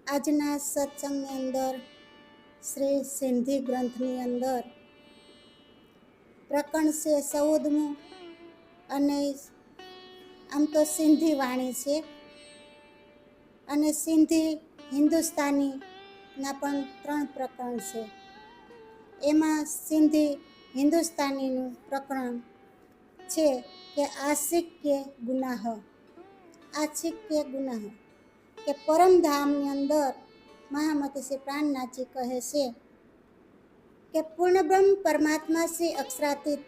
આજના સત્સંગની અંદર શ્રી સિંધી ગ્રંથની અંદર પ્રકરણ છે 14મું અને આમ તો સિંધી વાણી છે અને સિંધી હિન્દુસ્તાનીના પણ 3 પ્રકરણ છે. એમાં સિંધી હિન્દુસ્તાનીનું પ્રકરણ છે કે આશિક કે ગુનાહ. આશિક કે ગુનાહ કે પરમધામની અંદર મહામતી શ્રી પ્રાણનાથજી કહે છે કે પૂર્ણબ્રહ્મ પરમાત્મા શ્રી અક્ષરાતીત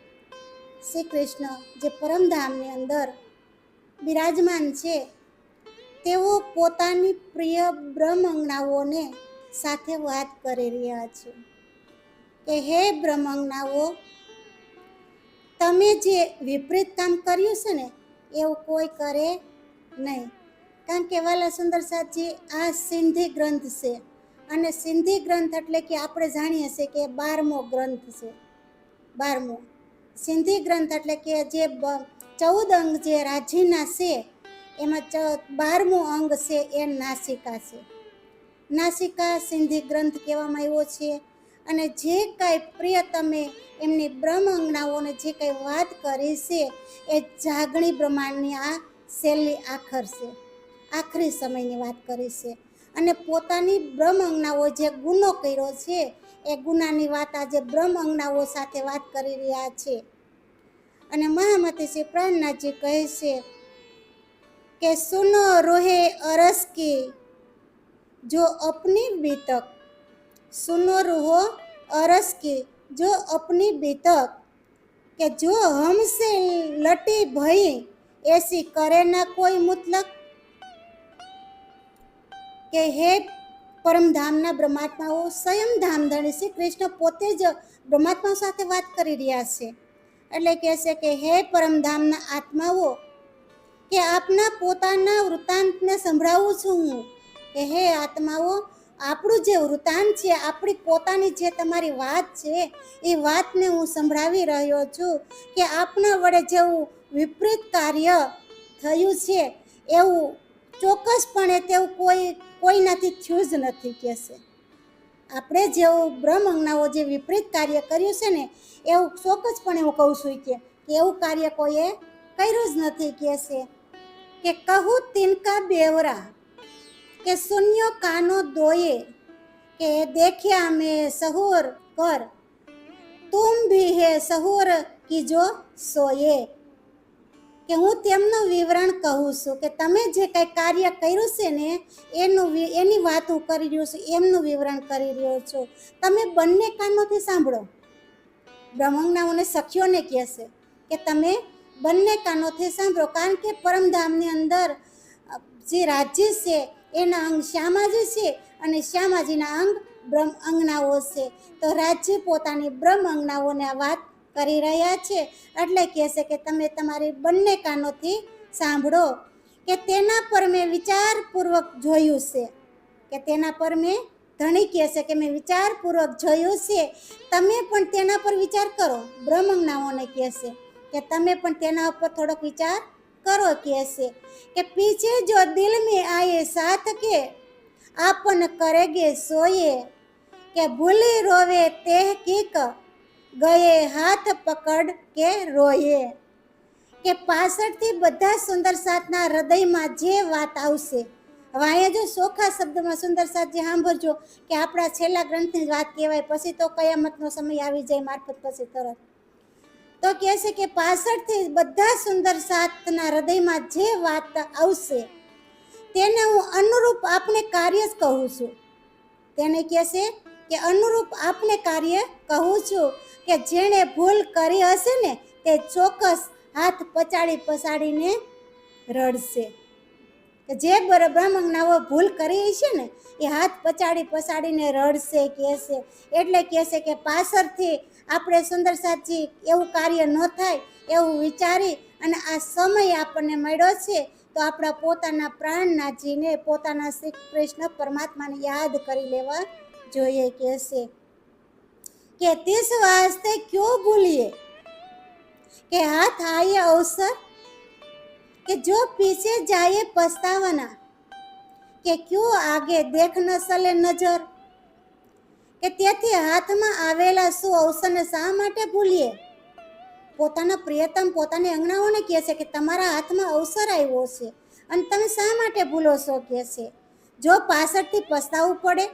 શ્રી કૃષ્ણ જે પરમધામની અંદર બિરાજમાન છે, તેઓ પોતાની પ્રિય બ્રહ્માંગનાઓને સાથે વાત કરી રહ્યા છે કે હે બ્રહ્માંગનાઓ, તમે જે વિપરીત કામ કર્યું છે ને એવું કોઈ કરે નહીં. કારણ કે વાલા સુંદર સાથજી, આ સિંધી ગ્રંથ છે અને સિંધી ગ્રંથ એટલે કે આપણે જાણીએ છીએ કે 12મો ગ્રંથ છે. 12મો સિંધી ગ્રંથ એટલે કે જે 14 અંગ જે રાજીના છે એમાં 12મું અંગ છે એ નાસિકા છે. નાસિકા સિંધી ગ્રંથ કહેવામાં આવ્યો છે. અને જે કાંઈ પ્રિય તમે એમની બ્રહ્મ અંગનાઓને જે કાંઈ વાત કરી છે એ જાગણી બ્રહ્માંડની આ છેલ્લી આખર છે, આખરી સમયની વાત કરી છે. અને પોતાની બ્રહ્મ અંગનાઓ જે ગુનો કર્યો છે એ ગુનાની વાત આજે બ્રહ્મ અંગનાઓ સાથે વાત કરી રહ્યા છે. અને મહામતી શ્રી પ્રાણનાથજી કહે છે કે સુનો રોહે અરસ કી जो अपनी बीतक, सुनो रूहो अरस की जो अपनी बीतक, कि जो हमसे लटी भई ऐसी करे ना कोई मुतलक. કે હે પરમધામના બ્રહ્માત્માઓ, સ્વયં ધામધણી શ્રી કૃષ્ણ પોતે જ બ્રહ્માત્મા સાથે વાત કરી રહ્યા છે. એટલે કહે છે કે હે પરમધામના આત્માઓ, કે આપના પોતાના વૃત્તાંતને સંભળાવું છું હું. કે હે આત્માઓ, આપણું જે વૃત્તાંત છે, આપણી પોતાની જે તમારી વાત છે એ વાતને હું સંભળાવી રહ્યો છું કે આપના વડે જેવું વિપરીત કાર્ય થયું છે એવું ચોક્કસપણે તેવું કોઈનાથી થયું જ નથી. કહેશે આપણે જેવું બ્રહ્મ અંગનાઓ જે વિપરીત કાર્ય કર્યું છે ને એવું ચોક્કસપણે હું કહું છું કે એવું કાર્ય કોઈએ કર્યું જ નથી. કહેશે કે કહું તિનકા બેવરા કે સુન્યો કાનો દોયે, કે દેખ્યા મેં સહુર કર તુમ ભી હે સહુર કીજો સોયે. કે હું તેમનું વિવરણ કહું છું કે તમે જે કંઈ કાર્ય કર્યું છે ને એની વાત હું કરી રહ્યો છું, એમનું વિવરણ કરી રહ્યો છું. તમે બંને કાનોથી સાંભળો. બ્રહ્માંગનાઓને સખીઓને કહેશે કે તમે બંને કાનોથી સાંભળો. કારણ કે પરમધામની અંદર જે રાજ્ય છે એના અંગ શ્યામાજી છે અને શ્યામાજીના અંગ બ્રહ્મ અંગનાઓ છે. તો રાજ્ય પોતાની બ્રહ્મ અંગનાઓને આ વાત કરી રહ્યા છે. એટલે કહેશે કે તમે તમારી બંને કાનોથી સાંભળો. કે તેના પર મેં વિચારપૂર્વક જોયું છે, કે તેના પર મેં ધણી કહેશે કે મેં વિચારપૂર્વક જોયું છે, તમે પણ તેના પર વિચાર કરો. બ્રહ્મ અંગનાઓને કહેશે કે તમે પણ તેના ઉપર થોડોક વિચાર કરો. કહેશે કે પીછે જો દિલ में आए साथ के आपन करेगे सोए, કે ભૂલી રોવે તેહકીક ગયે હાથ પકડ કે રોયે. કે પાછળથી બધા સુંદર સાથના હૃદયમાં જે વાત આવશે. હવે અહીંયા જો ચોખ્ખા શબ્દમાં સુંદર સાથ જે સાંભળજો કે આપણા છેલ્લા ગ્રંથની વાત કહેવાય, પછી તો કયામતનો સમય આવી જાય મારફત પછી તરત. તો કહેશે કે પાછળથી બધા સુંદર સાથના હૃદયમાં જે વાત આવશે તેને હું અનુરૂપ આપને કાર્ય જ કહું છું. તેને કહેશે કે અનુરૂપ આપને કાર્ય કહું છું. કે જેણે ભૂલ કરી હશે ને તે ચોક્કસ હાથ પછાડીને રડશે. કે જે બ્રહ્માંગનાઓ ભૂલ કરી છે ને એ હાથ પછાડીને રડશે. કહેશે એટલે કહેશે કે પાછળથી આપણે સુંદર સાથજી એવું કાર્ય ન થાય એવું વિચારી અને આ સમય આપણને મળ્યો છે તો આપણા પોતાના પ્રાણનાથજીને, પોતાના શ્રી કૃષ્ણ પરમાત્માને યાદ કરી લેવા જોઈએ. કહેશે કે તિસ વાસ્તે ક્યો ભૂલીએ કે હાથ આયે અવસર, કે જો પીછે જાયે પછતાવાના, કે ક્યું આગે દેખ ન સલે નજર, કે તેથી હાથમાં આવેલા શું અવસરને શા માટે ભૂલીએ. પોતાના પ્રિયતમ પોતાની અંગનાઓને કહે છે કે તમારા હાથમાં અવસર આવ્યો છે અને તમે શા માટે ભૂલો છો કહે છે. જો પાછળથી પસ્તાવવું પડે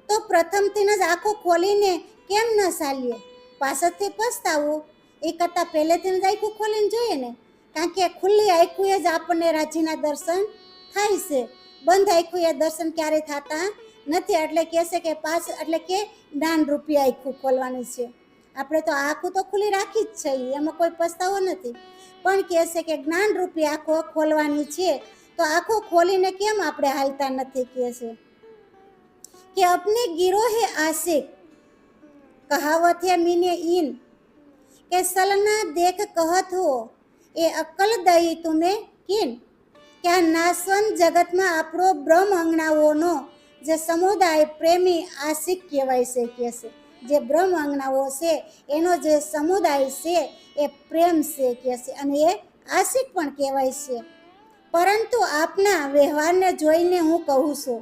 તો પ્રથમથી જ આંખો ખોલીને કેમ ન ચાલીએ. પાછળથી પસ્તાવવું એ કરતાં પહેલેથી જ આંખો ખોલીને જોઈએ ને, કારણ કે ખુલ્લી આંખુએ જ આપણને રાજીના દર્શન થાય છે. બંધ આંખુએ દર્શન ક્યારેય થતા નથી. એટલે કહે છે કે એટલે કે જ્ઞાન રૂપી આંખું ખોલવાની છે. આપણે તો આંખું તો ખુલ્લી રાખી જ છે, એમાં કોઈ પસ્તાવો નથી. પણ કહે છે કે જ્ઞાન રૂપી આંખો ખોલવાની છે. તો આંખો ખોલીને કેમ આપણે હાલતા નથી. કહે છે કે અપને ગિરોહે આશિક કહાવત હે મીને ઈન, કે સલના દેખ કહત હો એ અક્કલ દઈ તુમે કિન, કે આ નાશવંત જગતમાં આપણો બ્રહ્મ અંગનાઓનો જે સમુદાય પ્રેમી આશિક કહેવાય છે. કહે છે જે બ્રહ્મ અંગનાઓ છે એનો જે સમુદાય છે એ પ્રેમ છે. કહે છે અને એ આશિક પણ કહેવાય છે. પરંતુ આપના વ્યવહારને જોઈને હું કહું છું,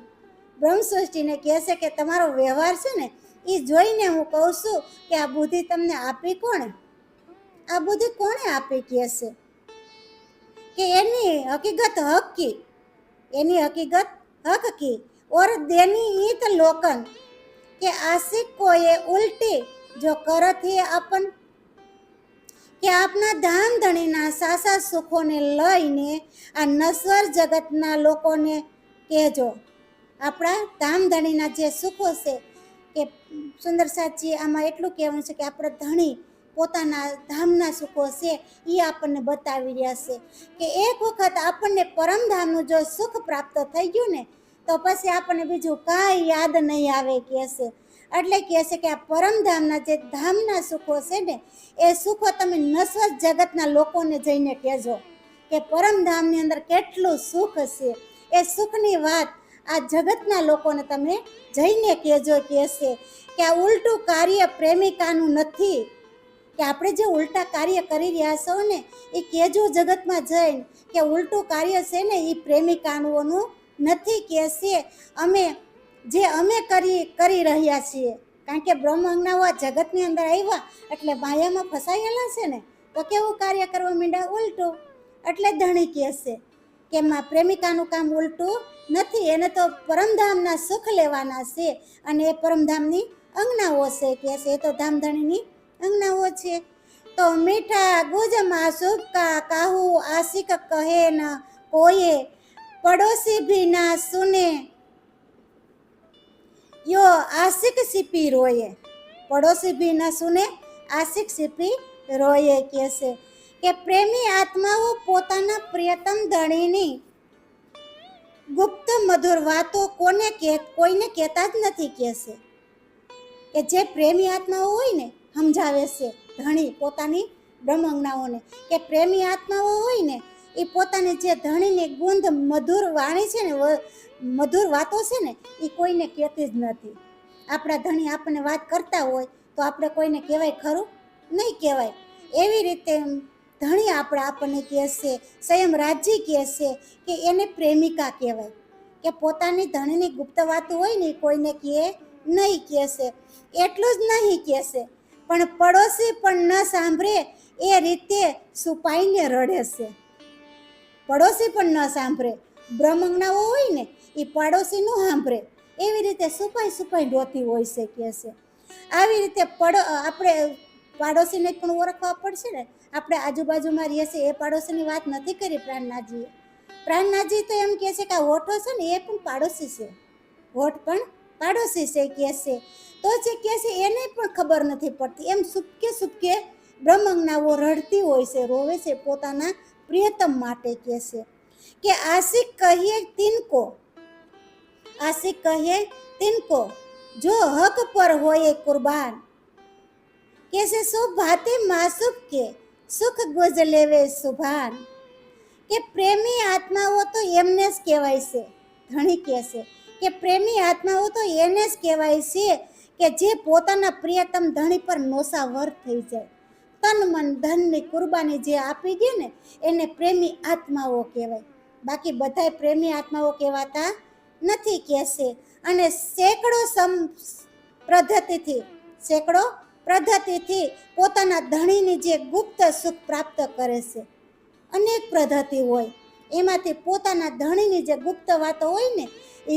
બ્રહ્મસૃષ્ટિને કહે છે કે તમારો વ્યવહાર છે ને એ જોઈને હું કહું છું કે આ બુદ્ધિ તમને આપી કોણે, આ બુદ્ધિ કોણે આપી. કહે છે કે એની હકીકત હક કી, એની હકીકત હક કી ઓર દેની ઈત લોકન, કે આશિક કો એ ઉલટી જો કરત હે આપન, કે આપના ધામ ધણીના સાસા સુખોને લઈને આ નશ્વર જગતના લોકોને કહેજો. આપણા ધામ ધણીના જે સુખો છે કે સુંદર સાચી આમાં એટલું કહેવાનું છે કે આપણા ધણી પોતાના ધામના સુખો છે એ આપણને બતાવી રહ્યા છે કે એક વખત આપણને પરમધામનું જો સુખ પ્રાપ્ત થઈ ગયું ને તો પછી આપણને બીજું કાંઈ યાદ નહીં આવે. કહે છે એટલે કહે છે કે આ પરમધામના જે ધામના સુખો છે ને એ સુખો તમે નશ્વર જગતના લોકોને જઈને કહેજો કે પરમધામની અંદર કેટલું સુખ છે. એ સુખની વાત આ જગતના લોકોને તમે જઈને કહેજો. કહે છે કે આ ઉલટું કાર્ય પ્રેમિકાનું નથી, કે આપણે જે ઉલટા કાર્ય કરી રહ્યા છો ને એ કહેજો જગતમાં જઈને કે ઉલટું કાર્ય છે ને એ પ્રેમિકાનું નથી. કહે છે અમે કરી રહ્યા છીએ, કારણ કે બ્રહ્મ અંગનાઓ આ જગતની અંદર આવ્યા એટલે માયામાં ફસાયેલા છે ને તો કેવું કાર્ય કરવા માંડ્યા ઉલટું. એટલે ધણી કહે છે કે પ્રેમિકાનું કામ ઉલટું નથી, એને તો પરમધામના સુખ લેવાના છે અને એ પરમધામની અંગનાઓ છે. કહે છે એ તો ધામધણીની અંગનાઓ છે. તો મીઠા ગુજમાં સુખ કા કાહુ આશિક કહે ન કોઈએ, પડોશી ભી ના સુને યો આશિક સિપી રોયે, પડોશી ભી ના સુને આશિક સિપી રોયે. કહે છે કે પ્રેમી આત્માઓ પોતાના પ્રિયતમ ધણીની ગુપ્ત મધુર વાતો કોઈને કહેતા જ નથી. કહે છે કે જે પ્રેમી આત્માઓ હોય ને સમજાવે છે ધણી પોતાની બ્રહ્માંગનાઓને કે પ્રેમી આત્માઓ હોય ને એ પોતાની જે ધણીની ગુંદ મધુર વાણી છે ને મધુર વાતો છે ને એ કોઈને કહેતી જ નથી. આપણા ધણી આપણને વાત કરતા હોય તો આપણે કોઈને કહેવાય ખરું? નહીં કહેવાય. એવી રીતે ધણી આપણને કહે છે, સ્વયં રાજ્ય કહે છે કે એને પ્રેમિકા કહેવાય, કે પોતાની ધણીની ગુપ્ત વાતો હોય ને કોઈને કહે નહીં. કહે છે એટલું જ નહીં કહે છે પણ પડોશી પણ ન સાંભળે એ રીતે છુપાઈને રડે છે. પડોશી પણ ન સાંભળે, બ્રહ્માંગનાઓ હોય ને એ પડોશી ન સાંભળે એવી રીતે છુપાઈ રોતી હોય છે. કહે છે આવી રીતે આપણે પાડોશીને પણ ઓળખવા પડશે ને. આપણે આજુબાજુમાં રહીએ છીએ એ પાડોશીની વાત નથી કરી પ્રાણનાથજીએ. પ્રાણનાથજી તો એમ કહે છે કે આ હોઠો છે ને એ પણ પાડોશી છે, હોઠ પણ પાડોશી છે. કહે છે તો જે કહે છે એને પણ ખબર નથી પડતી. એમ સુપકે બ્રહ્માંગનાઓ રડતી હોય છે, રોવે છે પોતાના પ્રિયતમ માટે. કહે છે કે આશિક કહીએ તિनको જો હક પર હોય કુરબાન, कैसे सो भाते मासूब के सुख गुज लेवे सुभान, કે પ્રેમી આત્માઓ તો એમને જ કહેવાય છે. ધણી કહે છે કે પ્રેમી આત્માઓ તો એને જ કહેવાય છે કે જે પોતાના પ્રિયતમ ધણી પર નોસાવર થઈ જાય, તન મન ધનની કુરબાની જે આપી દે ને એને પ્રેમી આત્માઓ કહેવાય. બાકી બધાય પ્રેમી આત્માઓ કહેવાતા નથી કહેશે. અને સેંકડો પદ્ધતિથી પોતાના ધણીની જે ગુપ્ત સુખ પ્રાપ્ત કરે છે. અનેક પદ્ધતિ હોય, એમાંથી પોતાના ધણીની જે ગુપ્ત વાતો હોય ને એ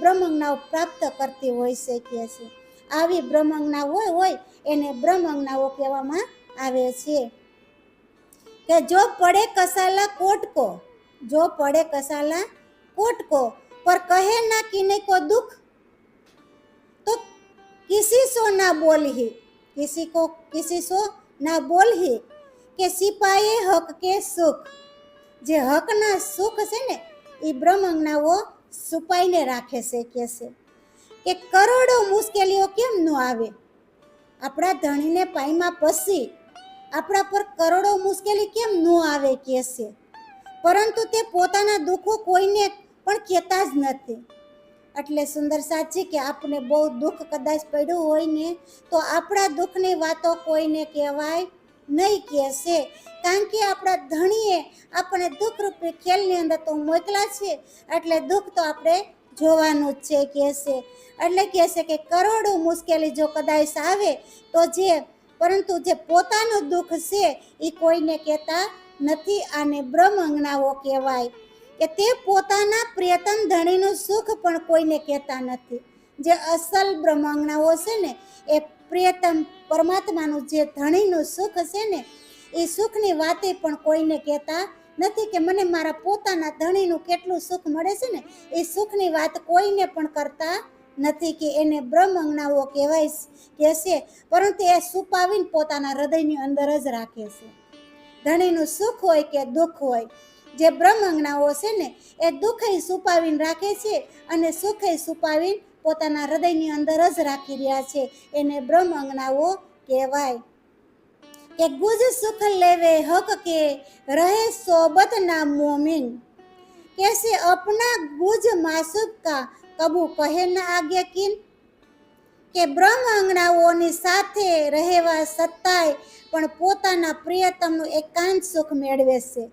બ્રહ્મજ્ઞાઓ પ્રાપ્ત કરતી હોય છે કે છે. આવી બ્રહ્મજ્ઞા હોય એને બ્રહ્મજ્ઞાઓ કહેવામાં આવે છે. કે જો પડે કસાલા कोट को पर कहे ना किने को दुख तो किसी सो ना बोल ही કે સિપાહે હક કે સુખ. જે હકના સુખ છે ને એ બ્રહ્મજ્ઞાઓ છુપાઈને રાખે છે કે કરોડો મુશ્કેલીઓ કેમ ન આવે. આપણા ધણીને પાયમાં પસી આપણા પર કરોડો મુશ્કેલી કેમ ન આવે કે છે, પરંતુ તે પોતાના દુઃખો કોઈને પણ કહેતા જ નથી. એટલે સુંદર સાચી કે આપણે બહુ દુઃખ કદાચ પડ્યું હોય ને તો આપણા દુઃખની વાતો કોઈને કહેવાય નહીં કહેશે. કારણ કે આપણા ધણીએ આપણે દુઃખરૂપી ખેલની અંદર તો મોકલા છે, એટલે દુઃખ તો આપણે જોવાનું જ છે કહેશે. એટલે કહેશે કે કરોડો મુશ્કેલી જો કદાચ આવે તો પરંતુ જે પોતાનું દુઃખ છે એ કોઈને કહેતા નથી. આને બ્રહ્મજ્ઞાઓ કહેવાય કે તે પોતાના પ્રિયતમ ધણીનું સુખ પણ કોઈને કહેતા નથી. જે અસલ બ્રહ્મજ્ઞાઓ છે ને એ પ્રિયતમ પરમાત્માનું જે ધણીનું સુખ છે ને એ સુખની વાતે પણ કોઈને કહેતા નથી. કે મને મારા પોતાના ધણીનું કેટલું સુખ મળે છે ને એ સુખની વાત કોઈને પણ કરતા નથી, કે એને બ્રહ્મજ્ઞાઓ કહેવાય કહેશે. પરંતુ એ છુપાવીને પોતાના હૃદયની અંદર જ રાખે છે. ધણીનું સુખ હોય કે દુઃખ હોય, જે બ્રહ્મજ્ઞાઓ છે ને એ દુઃખય છુપાવીને રાખે છે અને સુખય છુપાવીને પોતાના હૃદયની અંદર જ રાખી રહ્યા છે. એને બ્રહ્મજ્ઞાઓ કહેવાય. કે ગુજ સુખ લેવે હક કે રહે સોબત ના મોમિન. कैसे अपना गुज मासूब का कबू કહે ના આગે કિન. કે બ્રહ્મજ્ઞાઓની સાથે રહેવા સત્તાય પણ પોતાના પ્રિયતમનું એકાંત સુખ મેળવે છે.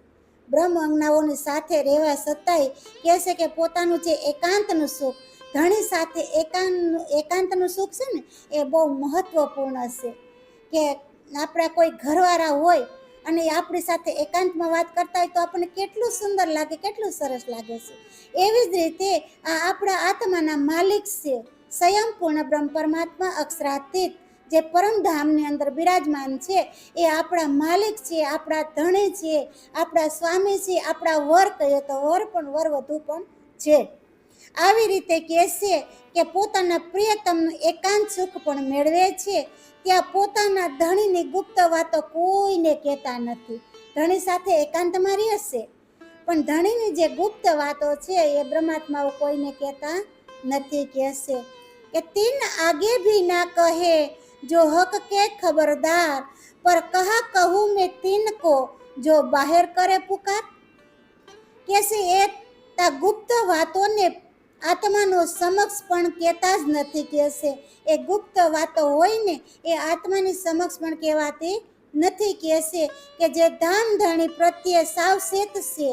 બ્રહ્મજ્ઞાઓની સાથે રહેવા સત્તાય કહેશે કે પોતાનું જે એકાંતનું સુખ, ધણી સાથે એકાંતનું સુખ છે ને એ બહુ મહત્વપૂર્ણ છે. કે આપણા કોઈ ઘરવાળા હોય અને આપણી સાથે એકાંતમાં વાત કરતા હોય તો આપણને કેટલું સુંદર લાગે, કેટલું સરસ લાગે છે. એવી જ રીતે આ આપણા આત્માના માલિક છે, સ્વયંપૂર્ણ બ્રહ્મ પરમાત્મા અક્ષરાતીત જે પરમધામની અંદર બિરાજમાન છે એ આપણા માલિક છે, આપણા ધણી છે, આપણા સ્વામી છે, આપણા વર કહીએ તો વર પણ વર વધુ પણ છે. આવી રીતે કહેશે કે પોતાના પ્રિયતમનું એકાંત સુખ પણ મેળવે છે. ત્યાં પોતાના ધણીની ગુપ્ત વાતો કોઈને કહેતા નથી. ધણી સાથે એકાંતમાં રહેશે પણ ધણીની જે ગુપ્ત વાતો છે એ બ્રહ્માત્માઓ કોઈને કહેતા નથી કહેશે. કે તીન આગે ભી ના કહે જો હક કે ખબરદાર પર કહા કહું મેં તીન કો જો બાહેર કરે પુકાર. કહેશે એ તા ગુપ્ત વાતોને આત્માનો સમક્ષ પણ કહેતા જ નથી કહેશે. એ ગુપ્ત વાતો હોય ને એ આત્માની સમક્ષ પણ કહેવાતી નથી કહેશે. કે જે ધામધણી પ્રત્યે સાવચેત છે,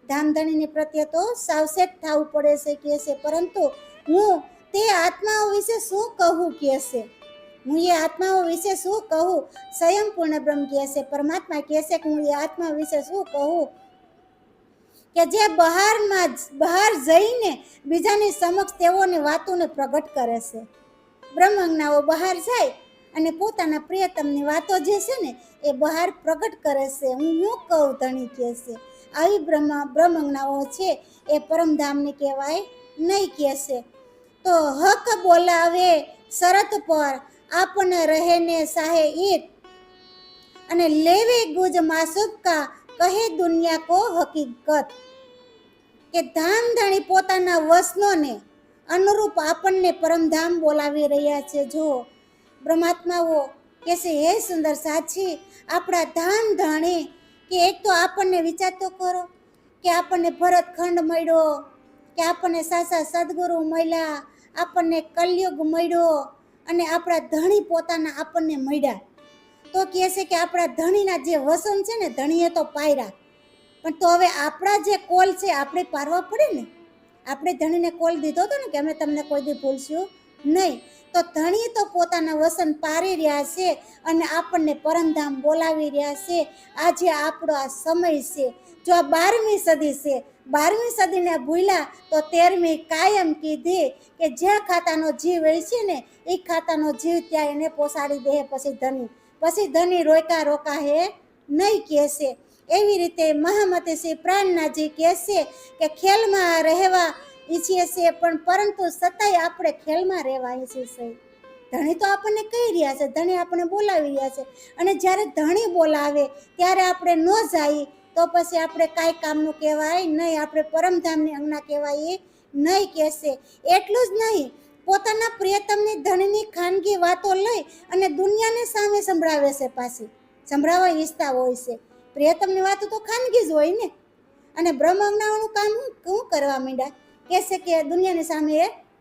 ધામધણીની પ્રત્યે તો સાવચેત થવું પડે છે કહેશે. પરંતુ હું તે આત્માઓ વિશે શું કહું કહેશે, હું એ આત્માઓ વિશે શું કહું. સ્વયંપૂર્ણ બ્રહ્મ કહેશે, પરમાત્મા કહેશે કે હું એ આત્મા વિશે શું કહું. કે જે બહાર જઈને બીજાની સમક્ષ તેઓની વાતોને પ્રગટ કરે છે. બ્રહ્મજ્ઞાઓ બહાર જાય અને પોતાના પ્રિયતમની વાતો જે છે ને એ બહાર પ્રગટ કરે છે. હું કહું ધણી કહેશે. આવી બ્રહ્મજ્ઞાઓ છે એ પરમધામની કહેવાય નહીં કહેશે. તો હક બોલાવે શરત પર આપને રહેને સાહે ઈત અને લેવે ગુજ માસૂબ કા કહે દુનિયા કો હકીકત. કે ધામધણી પોતાના વસનોને અનુરૂપ આપણને પરમધામ બોલાવી રહ્યા છે. જુઓ બ્રહ્માત્માઓ કહેશે હે સુંદર સાચી આપણા ધામધણી. કે એક તો આપણને વિચાર તો કરો કે આપણને ભરતખંડ મળ્યો, કે આપણને સાસા સદગુરુ મળ્યા, આપણને કલયુગ મળ્યો અને આપણા ધણી પોતાના આપણને મળ્યા. તો કહે છે કે આપણા ધણીના જે વસન છે ને ધણીએ તો પાયરા, પણ તો હવે આપણા જે કોલ છે આપણે પારવા પડે ને. આપણે ધણીને કોલ દીધો હતો ને કે અમે તમને કોઈ દી ભૂલશું નહીં, તો ધણી તો પોતાના વસન પારી રહ્યા છે અને આપણને પરમધામ બોલાવી રહ્યા છે. આજે આપણો આ સમય છે. જો આ 12મી સદી છે, 12મી સદીને ભૂલ્યા તો 13મી કાયમ કીધી કે જ્યાં ખાતાનો જીવ હોય છે ને એ ખાતાનો જીવ ત્યાં એને પોસાડી દે. પછી ધણી રોકા હે નહીં કહેશે. એવી રીતે મહામતી શ્રી પ્રાણનાથજી કહેશે કે ખેલમાં રહેવા ઈચ્છીએ છીએ, પણ પરંતુ છતાંય આપણે ખેલમાં રહેવા ઈચ્છીએ છીએ. ધણી તો આપણને કહી રહ્યા છે, ધણી આપણને બોલાવી રહ્યા છે, અને જ્યારે ધણી બોલાવે ત્યારે આપણે ન જઈએ તો પછી આપણે કાંઈ કામનું કહેવાય નહીં, આપણે પરમધામની આજ્ઞા કહેવાય નહીં કહેશે. એટલું જ નહીં, પોતાના પ્રિયતમની ધણીની ખાનગી વાતો લઈ અને દુનિયાને સામે સંભળાવે છે. પાછી સંભળાવવા ઈચ્છતા હોય છે. પ્રિયતમની વાતો તો ખાનગી જ હોય ને, અને બ્રહ્મ આજ્ઞાઓનું કામ શું કરવા માંડ્યા કહેશે કે દુનિયાની સામે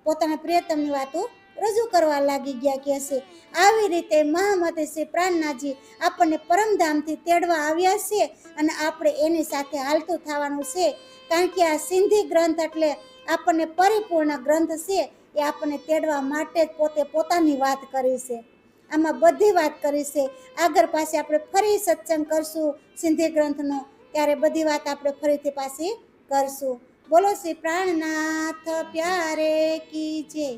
પોતાના પ્રિયતમની વાતો રજૂ કરવા લાગી ગયા કહેશે. આવી રીતે મહામતી શ્રી પ્રાણનાથજી આપણને પરમધામથી તેડવા આવ્યા છે અને આપણે એની સાથે હાલતું થવાનું છે. કારણ કે આ સિંધી ગ્રંથ એટલે આપણને પરિપૂર્ણ ગ્રંથ છે. એ આપણને તેડવા માટે જ પોતે પોતાની વાત કરી છે. આમાં બધી વાત કરી છે. આગળ પાછી આપણે ફરી સત્સંગ કરશું સિંધી ગ્રંથનો, ત્યારે બધી વાત આપણે ફરીથી પાછી કરશું. બોલો શ્રી પ્રાણનાથ પ્યારે કી જય.